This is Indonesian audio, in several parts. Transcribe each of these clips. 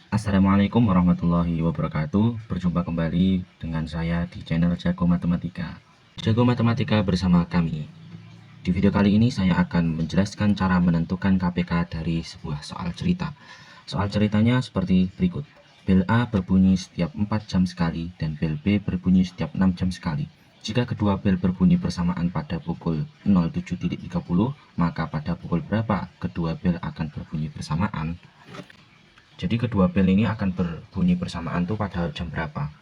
Assalamualaikum warahmatullahi wabarakatuh. Berjumpa kembali dengan saya di channel Jago Matematika. Jago Matematika bersama kami. Di video kali ini saya akan menjelaskan cara menentukan KPK dari sebuah soal cerita. Soal ceritanya seperti berikut. Bel A berbunyi setiap 4 jam sekali dan bel B berbunyi setiap 6 jam sekali. Jika kedua bel berbunyi bersamaan pada pukul 07.30, maka pada pukul berapa kedua bel akan berbunyi bersamaan? Jadi kedua bel ini akan berbunyi bersamaan tuh pada jam berapa?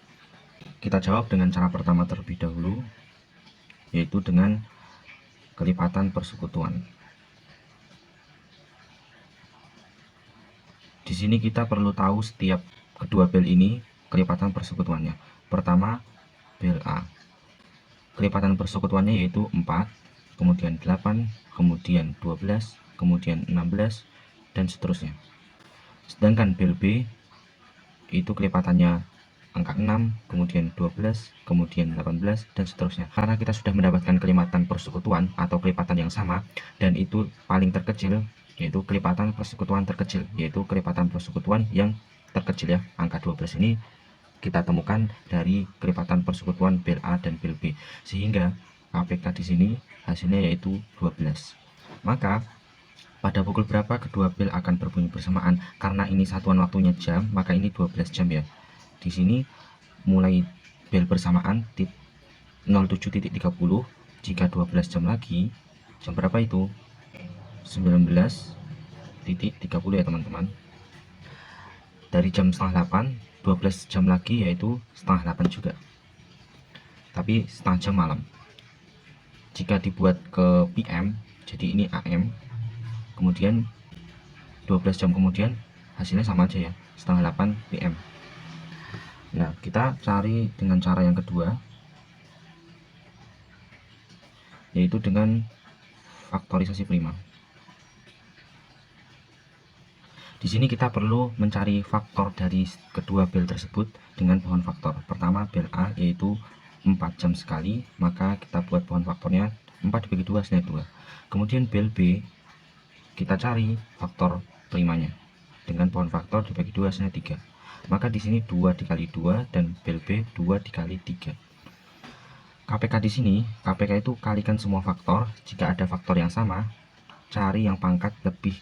Kita jawab dengan cara pertama terlebih dahulu, yaitu dengan kelipatan persekutuan. Di sini kita perlu tahu setiap kedua bel ini kelipatan persekutuannya. Pertama, bel A. Kelipatan persekutuannya yaitu 4, kemudian 8, kemudian 12, kemudian 16, dan seterusnya. Sedangkan bel B itu kelipatannya angka 6, kemudian 12, kemudian 18, dan seterusnya. Karena kita sudah mendapatkan kelipatan persekutuan atau kelipatan yang sama, dan itu paling terkecil, yaitu kelipatan persekutuan terkecil, yaitu kelipatan persekutuan yang terkecil ya. Angka 12 ini kita temukan dari kelipatan persekutuan bel A dan bel B. Sehingga KPK di sini hasilnya yaitu 12. Maka pada pukul berapa kedua bel akan berbunyi bersamaan? Karena ini satuan waktunya jam, maka ini 12 jam ya. Di sini mulai bel bersamaan 07.30. Jika 12 jam lagi, jam berapa itu? 19.30 ya teman-teman. Dari jam setengah 8, 12 jam lagi yaitu setengah 8 juga. Tapi setengah jam malam. Jika dibuat ke PM, jadi ini AM. Kemudian 12 jam kemudian hasilnya sama aja ya, setengah 8 PM. Nah, kita cari dengan cara yang kedua, yaitu dengan faktorisasi prima. Di sini kita perlu mencari faktor dari kedua bel tersebut dengan pohon faktor. Pertama bel A yaitu 4 jam sekali, maka kita buat pohon faktornya 4 dibagi 2 hasilnya 2. Kemudian bel B kita cari faktor primanya dengan pohon faktor dibagi 2 hasilnya 3. Maka di sini 2 dikali 2 dan bel B 2 dikali 3. KPK di sini, KPK itu kalikan semua faktor. Jika ada faktor yang sama, cari yang pangkat lebih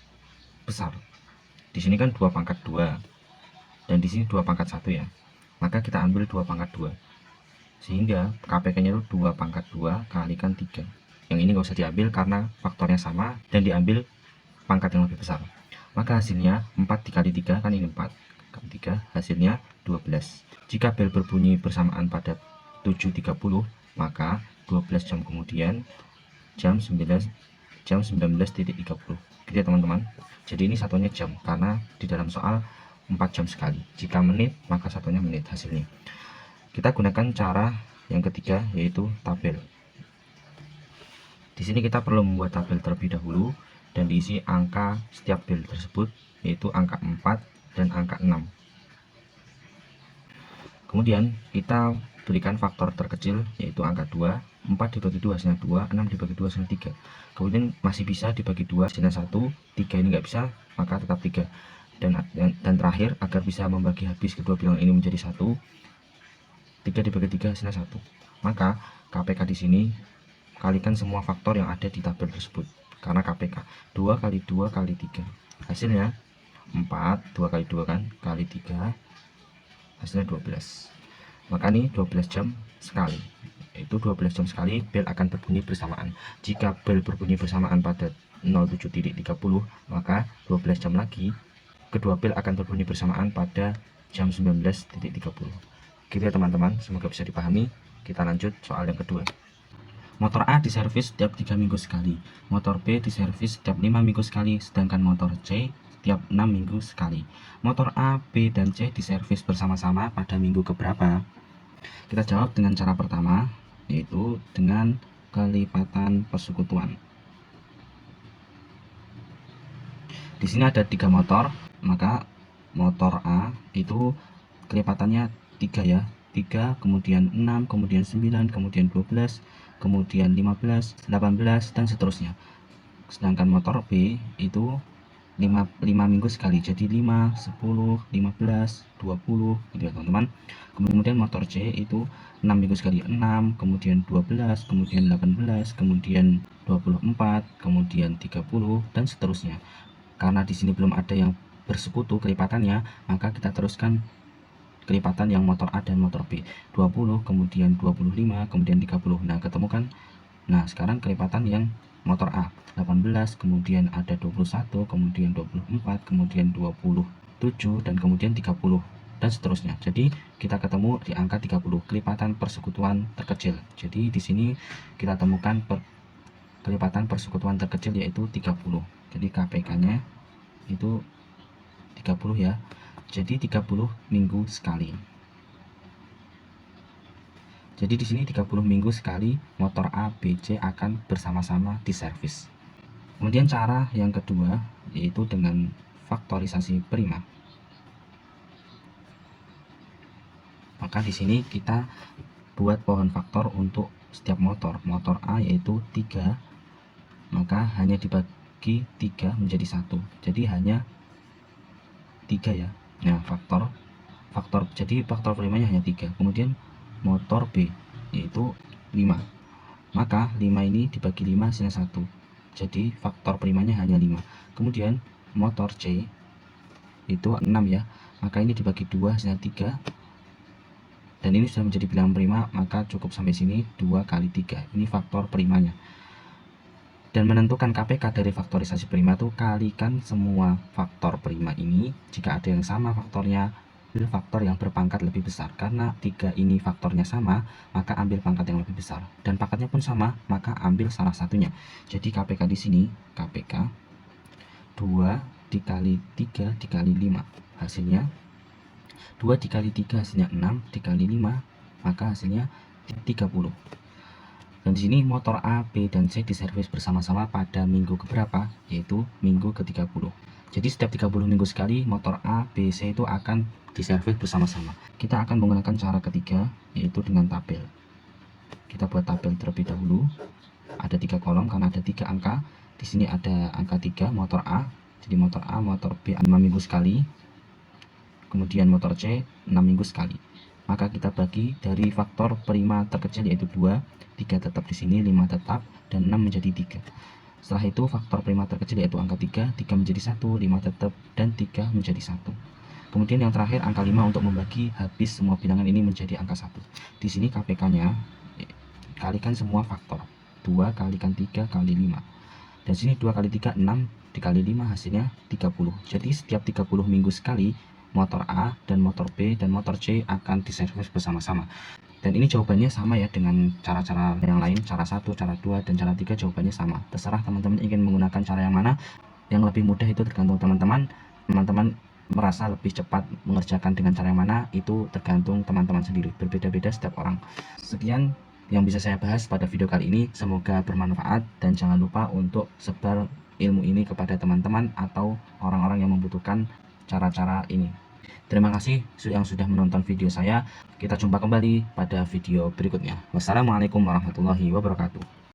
besar. Di sini kan 2 pangkat 2 dan di sini 2 pangkat 1 ya. Maka kita ambil 2 pangkat 2. Sehingga KPK-nya itu 2 pangkat 2 kalikan 3. Yang ini nggak usah diambil karena faktornya sama dan diambil pangkat yang lebih besar. Maka hasilnya 4 dikali 3 kan ini 4. Kali 3 hasilnya 12. Jika bel berbunyi bersamaan pada 7.30, maka 12 jam kemudian jam 19.30. Gitu ya teman-teman. Jadi ini satunya jam karena di dalam soal 4 jam sekali. Jika menit maka satunya menit hasilnya. Kita gunakan cara yang ketiga yaitu tabel. Di sini kita perlu membuat tabel terlebih dahulu dan diisi angka setiap bel tersebut yaitu angka 4 dan angka 6. Kemudian kita berikan faktor terkecil yaitu angka 2. 4 dibagi 2 hasilnya 2, 6 dibagi 2 hasilnya 3. Kemudian masih bisa dibagi 2 hasilnya 1, 3 ini nggak bisa, maka tetap 3. Dan terakhir agar bisa membagi habis kedua bilangan ini menjadi 1, 3 dibagi 3 hasilnya 1. Maka KPK di sini kalikan semua faktor yang ada di tabel tersebut. Karena KPK 2 kali 2 kali 3. Hasilnya 4, 2 kali 2 kan, kali 3 hasilnya 12. Maka ini 12 jam sekali. Itu 12 jam sekali bel akan berbunyi bersamaan. Jika bel berbunyi bersamaan pada 07.30, maka 12 jam lagi kedua bel akan berbunyi bersamaan pada jam 19.30. Gitu ya teman-teman, semoga bisa dipahami. Kita lanjut soal yang kedua. Motor A diservis setiap 3 minggu sekali, motor B diservis setiap 5 minggu sekali, sedangkan motor C setiap 6 minggu sekali. Motor A, B, dan C diservis bersama-sama pada minggu keberapa? Kita jawab dengan cara pertama, yaitu dengan kelipatan persekutuan. Di sini ada 3 motor, maka motor A itu kelipatannya 3 ya. 3, kemudian 6, kemudian 9, kemudian 12, kemudian 15, 18, dan seterusnya. Sedangkan motor B itu 5 minggu sekali, jadi 5, 10, 15, 20 gitu ya teman-teman. Kemudian motor C itu 6 minggu sekali, 6, kemudian 12, kemudian 18, kemudian 24, kemudian 30 dan seterusnya. Karena di sini belum ada yang bersekutu kelipatannya, maka kita teruskan kelipatan yang motor A dan motor B, 20, kemudian 25, kemudian 30. Nah, ketemu kan? Nah, sekarang kelipatan yang motor A 18, kemudian ada 21, kemudian 24, kemudian 27 dan kemudian 30 dan seterusnya. Jadi kita ketemu di angka 30, kelipatan persekutuan terkecil. Jadi di sini kita temukan kelipatan persekutuan terkecil yaitu 30. Jadi KPK-nya itu 30 ya. Jadi 30 minggu sekali. Jadi di sini 30 minggu sekali motor A, B, C akan bersama-sama diservis. Kemudian cara yang kedua yaitu dengan faktorisasi prima. Maka di sini kita buat pohon faktor untuk setiap motor. Motor A yaitu 3, maka hanya dibagi 3 menjadi 1. Jadi hanya 3 ya. Nah, faktor jadi faktor primanya hanya 3. Kemudian motor B yaitu 5. Maka 5 ini dibagi 5 hasilnya 1. Jadi faktor primanya hanya 5. Kemudian motor C itu 6 ya. Maka ini dibagi 2 hasilnya 3. Dan ini sudah menjadi bilangan prima, maka cukup sampai sini 2 kali 3. Ini faktor primanya. Dan menentukan KPK dari faktorisasi prima itu kalikan semua faktor prima ini. Jika ada yang sama faktornya, ambil faktor yang berpangkat lebih besar. Karena 3 ini faktornya sama, maka ambil pangkat yang lebih besar. Dan pangkatnya pun sama, maka ambil salah satunya. Jadi KPK di sini, KPK 2 dikali 3 dikali 5. Hasilnya 2 dikali 3 hasilnya 6, dikali 5, maka hasilnya 30. Dan di sini motor A, B, dan C diservis bersama-sama pada minggu keberapa? Yaitu minggu ke-30. Jadi setiap 30 minggu sekali motor A, B, C itu akan diservis bersama-sama. Kita akan menggunakan cara ketiga, yaitu dengan tabel. Kita buat tabel terlebih dahulu. Ada 3 kolom karena ada 3 angka. Di sini ada angka 3 motor A. Jadi motor A, motor B 5 minggu sekali. Kemudian motor C 6 minggu sekali. Maka kita bagi dari faktor prima terkecil yaitu 2, 3 tetap di sini, 5 tetap, dan 6 menjadi 3. Setelah itu faktor prima terkecil yaitu angka 3, 3 menjadi 1, 5 tetap, dan 3 menjadi 1. Kemudian yang terakhir angka 5 untuk membagi habis semua bilangan ini menjadi angka 1. Di sini KPK-nya kalikan semua faktor. 2 kalikan 3 kali 5. Dan sini 2 kali 3 6, dikali 5 hasilnya 30. Jadi setiap 30 minggu sekali motor A dan motor B dan motor C akan diservis bersama-sama. Dan ini jawabannya sama ya dengan cara-cara yang lain, cara 1, cara 2, dan cara 3 jawabannya sama. Terserah teman-teman ingin menggunakan cara yang mana. Yang lebih mudah itu tergantung teman-teman. Teman-teman merasa lebih cepat mengerjakan dengan cara yang mana, itu tergantung teman-teman sendiri. Berbeda-beda setiap orang. Sekian yang bisa saya bahas pada video kali ini. Semoga bermanfaat dan jangan lupa untuk sebar ilmu ini kepada teman-teman atau orang-orang yang membutuhkan cara-cara ini. Terima kasih yang sudah menonton video saya. Kita jumpa kembali pada video berikutnya. Wassalamualaikum warahmatullahi wabarakatuh.